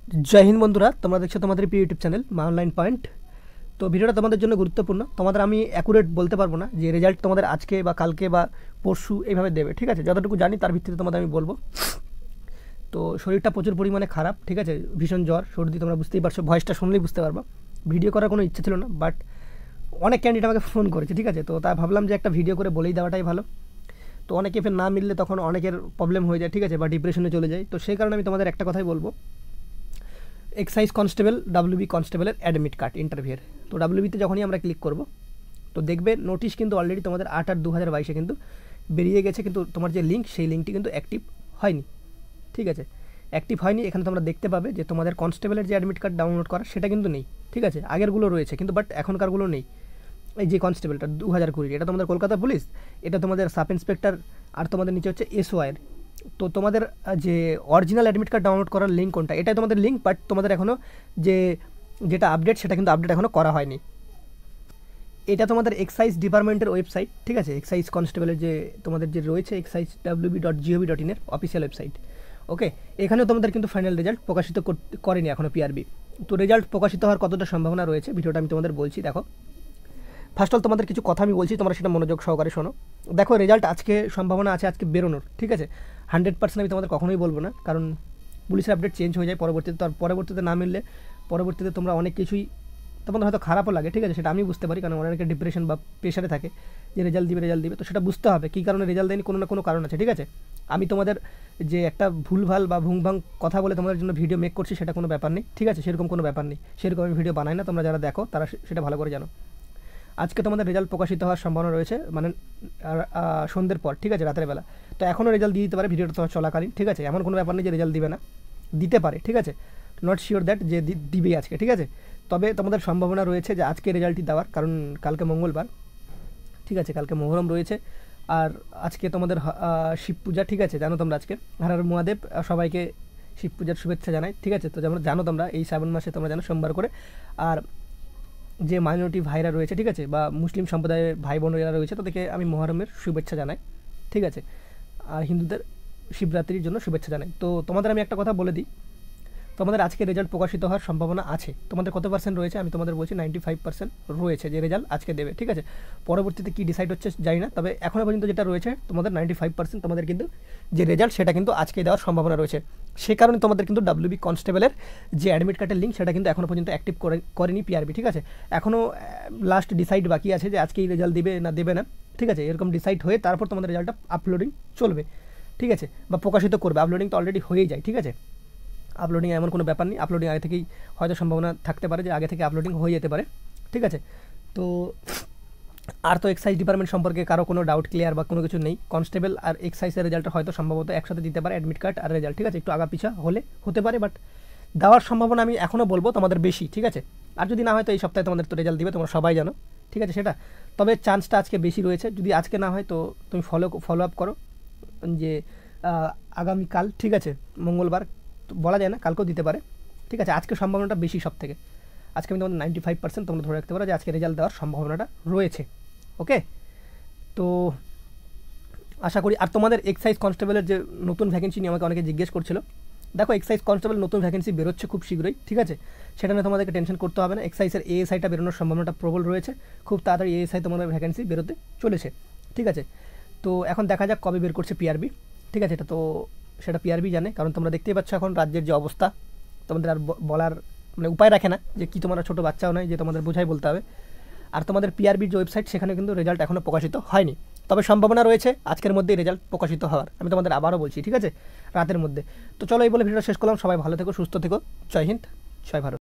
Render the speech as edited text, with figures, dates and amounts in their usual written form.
জয় হিন্দ বন্ধুরা, তোমরা দেখছো তোমাদের প্রিয় ইউটিউব চ্যানেল মা অনলাইন পয়েন্ট। তো ভিডিওটা তোমাদের জন্য গুরুত্বপূর্ণ। তোমাদের আমি অ্যাকুরেট বলতে পারবো না যে রেজাল্ট তোমাদের আজকে বা কালকে বা পরশু এইভাবে দেবে, ঠিক আছে? যতটুকু জানি তার ভিত্তিতে তোমাদের আমি বলবো। তো শরীরটা প্রচুর পরিমাণে খারাপ, ঠিক আছে? ভীষণ জ্বর, সর্দি, তোমরা বুঝতেই পারছো, ভয়েসটা শুনলেই বুঝতে পারবা। ভিডিও করার কোনো ইচ্ছা ছিল না, বাট অনেক ক্যান্ডিডেট আমাকে ফোন করেছে, ঠিক আছে? তো তাই ভাবলাম যে একটা ভিডিও করে বলেই দেওয়াটাই ভালো। তো অনেকে ফের না মিললে তখন অনেকের প্রবলেম হয়ে যায়, ঠিক আছে, বা ডিপ্রেশনে চলে যায়। তো সেই কারণে আমি তোমাদের একটা কথাই বলবো, এক্সাইজ কনস্টেবল ডাব্লিউবি কনস্টেবলের অ্যাডমিট কার্ড ইন্টারভিউয়ের। তো ডাব্লিউবিতে যখনই আমরা ক্লিক করব তো দেখবে নোটিশ কিন্তু অলরেডি তোমাদের 8/8/2022 কিন্তু বেরিয়ে গেছে, কিন্তু তোমার যে লিঙ্ক সেই লিঙ্কটি কিন্তু অ্যাক্টিভ হয়নি, ঠিক আছে? অ্যাক্টিভ হয়নি। এখানে তোমরা দেখতে পাবে যে তোমাদের কনস্টেবলের যে অ্যাডমিট কার্ড ডাউনলোড করা সেটা কিন্তু নেই, ঠিক আছে? আগেরগুলো রয়েছে কিন্তু, বাট এখনকারগুলো নেই। এই যে কনস্টেবলটা 2020, এটা তোমাদের কলকাতা পুলিশ, এটা তোমাদের সাব ইন্সপেক্টর, আর তোমাদের নিচে হচ্ছে এসওয়াইয়ের। তো তোমাদের যে অরিজিনাল অ্যাডমিট কার্ড ডাউনলোড করার লিঙ্ক কোনটা, এটাই তোমাদের লিঙ্ক, বাট তোমাদের এখনও যেটা আপডেট সেটা কিন্তু আপডেট এখনও করা হয়নি। এটা তোমাদের এক্সাইজ ডিপার্টমেন্টের ওয়েবসাইট, ঠিক আছে? এক্সাইজ কনস্টেবলের যে তোমাদের যে রয়েছে excisewb.gov.in এর অফিসিয়াল ওয়েবসাইট। ওকে, এখানেও তোমাদের কিন্তু ফাইনাল রেজাল্ট প্রকাশিত করেনি এখনও পিআরবি। তো রেজাল্ট প্রকাশিত হওয়ার কতটা সম্ভাবনা রয়েছে ভিডিওটা আমি তোমাদের বলছি। দেখো, ফার্স্ট অল তোমাদের কিছু কথা আমি বলছি, তোমরা সেটা মনোযোগ সহকারে শোনো। দেখো, রেজাল্ট আজকে সম্ভাবনা আছে আজকে বেরোনোর, ঠিক আছে? 100% আমি তোমাদের কখনোই বলবো না, কারণ পুলিশের আপডেট চেঞ্জ হয়ে যায় পরবর্তীতে। তার পরবর্তীতে না মিললে পরবর্তীতে তোমরা অনেক কিছুই তোমাদের হয়তো খারাপও লাগে, ঠিক আছে? সেটা আমি বুঝতে পারি, কারণ অনেকে ডিপ্রেশন বা প্রেশারে থাকে যে রেজাল্ট দিবে, তো সেটা বুঝতে হবে কী কারণে রেজাল্ট দেয়নি, কোনো না কোনো কারণ আছে, ঠিক আছে? আমি তোমাদের যে একটা ভুলভাল বা ভুংভাং কথা বলে তোমাদের জন্য ভিডিও মেক করছি সেটা কোনো ব্যাপার নেই, ঠিক আছে? সেরকম কোনো ব্যাপার নেই, সেরকম আমি ভিডিও বানাই না। তোমরা যারা দেখো তারা সেটা ভালো করে জানো। আজকে তোমাদের রেজাল্ট প্রকাশিত হওয়ার সম্ভাবনা রয়েছে, মানে সন্ধ্যের পর, ঠিক আছে, রাতের বেলা। তো এখনও রেজাল্ট দিয়ে দিতে পারে ভিডিওটা তোমার চলাকালীন, ঠিক আছে? এমন কোনো ব্যাপার নেই যে রেজাল্ট দিবে না, দিতে পারে, ঠিক আছে? নট শিওর দ্যাট যে দিবেই আজকে, ঠিক আছে? তবে তোমাদের সম্ভাবনা রয়েছে যে আজকে রেজাল্টই দেওয়ার, কারণ কালকে মঙ্গলবার, ঠিক আছে? কালকে মহরম রয়েছে, আর আজকে তোমাদের শিব পূজা, ঠিক আছে? জানো তোমরা আজকে হর হর মহাদেব, সবাইকে শিব পূজার শুভেচ্ছা জানাই, ঠিক আছে? তো যেমন জানো তোমরা এই শ্রাবণ মাসে তোমরা জানো সোমবার করে, আর যে মাইনরিটি ভাইরা রয়েছে, ঠিক আছে, বা মুসলিম সম্প্রদায়ের ভাই বোনেরা রয়েছে, তাদেরকে আমি মহরমের শুভেচ্ছা জানাই, ঠিক আছে? আর হিন্দুদের শিবরাত্রির জন্য শুভেচ্ছা জানাই। তো তোমাদের আমি একটা কথা বলে দিই, তোমাদের আজকে রেজাল্ট প্রকাশিত হওয়ার সম্ভাবনা আছে। তোমাদের কত পার্সেন্ট রয়েছে আমি তোমাদের বলছি, 95% রয়েছে যে রেজাল্ট আজকে দেবে, ঠিক আছে? পরবর্তীতে কী ডিসাইড হচ্ছে জানি না, তবে এখনও পর্যন্ত যেটা রয়েছে তোমাদের 95% তোমাদের কিন্তু যে রেজাল্ট সেটা কিন্তু আজকে দেওয়ার সম্ভাবনা রয়েছে। সে কারণে তোমাদের কিন্তু ডাব্লিউবি কনস্টেবলের যে অ্যাডমিট কার্ডের লিঙ্ক সেটা কিন্তু এখনও পর্যন্ত অ্যাক্টিভ করেনি পিআরবি, ঠিক আছে? এখনও লাস্ট ডিসাইড বাকি আছে যে আজকেই রেজাল্ট দিবে না দেবে না, ঠিক আছে? এরকম ডিসাইড হয়ে তারপর তোমাদের রেজাল্টটা আপলোডিং চলবে, ঠিক আছে, বা প্রকাশিত করবে। আপলোডিং তো অলরেডি হয়েই যায়, ঠিক আছে? আপলোডিং এমন কোনো ব্যাপার নেই, আপলোডিং আগে থেকেই হয়তো সম্ভাবনা থাকতে পারে যে আগে থেকে আপলোডিং হয়ে যেতে পারে, ঠিক আছে? তো আর তো এক্সাইজ ডিপার্টমেন্ট সম্পর্কে কারো কোনো ডাউট ক্লিয়ার বা কোনো কিছু নেই। কনস্টেবল আর এক্সাইজের রেজাল্টটা হয়তো সম্ভবত একসাথে দিতে পারে, অ্যাডমিট কার্ড আর রেজাল্ট, ঠিক আছে? একটু আগা পিছা হলে হতে পারে, বাট দেওয়ার সম্ভাবনা আমি এখনও বলবো তোমাদের বেশি, ঠিক আছে? আর যদি না হয় তো এই সপ্তাহে তোমাদের তো রেজাল্ট দিবে, তোমরা সবাই জানো, ঠিক আছে সেটা। তবে চান্সটা আজকে বেশি রয়েছে, যদি আজকে না হয় তো তুমি ফলো আপ করো যে আগামীকাল, ঠিক আছে, মঙ্গলবার, বলা যায় না, কালকেও দিতে পারে, ঠিক আছে? আজকে সম্ভাবনাটা বেশি সব থেকে। আজকে আমি তোমাদের 95% তোমরা ধরে রাখতে পারো যে আজকে রেজাল্ট দেওয়ার সম্ভাবনাটা রয়েছে। ওকে, তো আশা করি। আর তোমাদের এক্সাইজ কনস্টেবলের যে নতুন ভ্যাকেন্সি নিয়ে আমাকে অনেকে জিজ্ঞেস করছিল, দেখো এক্সাইজ কনস্টেবল নতুন ভ্যাকেন্সি বেরোচ্ছে খুব শীঘ্রই, ঠিক আছে? সেটা নিয়ে তোমাদেরকে টেনশন করতে হবে না। এক্সাইজের এএসআইটা বেরোনোর সম্ভাবনাটা প্রবল রয়েছে, খুব তাড়াতাড়ি এএসআই তোমাদের ভ্যাকেন্সি বেরোতে চলেছে, ঠিক আছে? তো এখন দেখা যাক কবে বের করছে পিআরবি, ঠিক আছে? এটা তো সেটা পিআরবি জানে, কারণ তোমরা দেখতেই পাচ্ছ এখন রাজ্যের যে অবস্থা, তোমাদের আর বলার মানে উপায় রাখে না যে কি, তোমরা ছোটো বাচ্চাও নয় যে তোমাদের বোঝাই বলতে হবে। আর তোমাদের পিআরবির যে ওয়েবসাইট সেখানে কিন্তু রেজাল্ট এখনও প্রকাশিত হয়নি, তবে সম্ভাবনা রয়েছে আজকের মধ্যেই রেজাল্ট প্রকাশিত হওয়ার, আমি তোমাদের আবারও বলছি, ঠিক আছে, রাতের মধ্যে। তো চলো এই বলে ভিডিওটা শেষ করলাম। সবাই ভালো থেকো, সুস্থ থেকো। জয় হিন্দ, জয় ভারত।